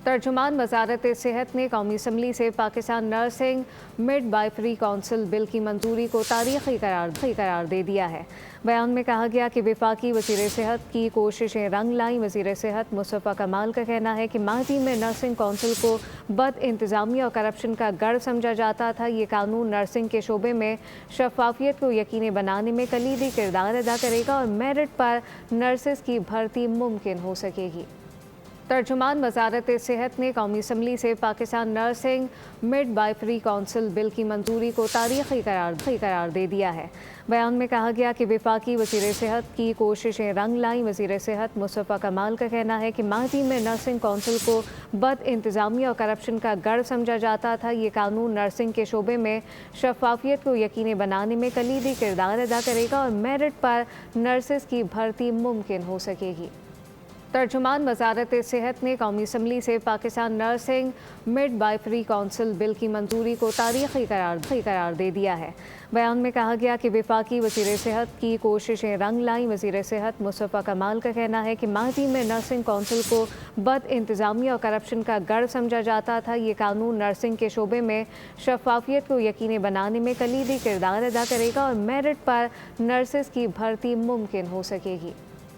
तर्जुमान वजारत सेहत ने कौमी असम्बली से Pakistan nursing midwifery council bill की मंजूरी को तारीखी करार दे दिया है। बयान में कहा गया कि वफाकी वज़ीर सेहत की कोशिशें रंग लाई। वज़ीर सेहत मुस्तफ़ा कमाल का कहना है कि माजी में नर्सिंग काउंसिल को बद इंतज़ामिया और करप्शन का गढ़ समझा जाता था। ये कानून नर्सिंग के शोबे में शफाफियत को यकीनी बनाने में कलीदी किरदार अदा करेगा और मेरिट पर नर्सेज की भर्ती मुमकिन हो सकेगी। तर्जुमान वजारत सेहत ने कौमी असम्बली से Pakistan nursing midwifery council bill की मंजूरी को तारीखी करार दे दिया है। बयान में कहा गया कि वफाकी वज़ीर सेहत की कोशिशें रंग लाई। वज़ीर सेहत मुस्तफ़ा कमाल का कहना है कि माजी में नर्सिंग काउंसिल को बद इंतज़ामिया और करप्शन का गढ़ समझा जाता था। ये कानून नर्सिंग के शोबे में शफाफियत को यकीनी बनाने में कलीदी किरदार अदा करेगा और मेरिट पर नर्सेज की भर्ती मुमकिन हो सकेगी। तर्जुमान वजारत सेहत ने कौमी असम्बली से Pakistan nursing midwifery council bill की मंजूरी को तारीखी करार दे दिया है। बयान में कहा गया कि वफाकी वज़ीर सेहत की कोशिशें रंग लाई। वज़ीर सेहत मुस्तफ़ा कमाल का कहना है कि माजी में नर्सिंग काउंसिल को बद इंतज़ामिया और करप्शन का गढ़ समझा जाता था। ये कानून नर्सिंग के शोबे में शफाफियत को यकीनी बनाने में कलीदी किरदार अदा करेगा और मेरिट पर नर्सेज की भर्ती मुमकिन हो सकेगी।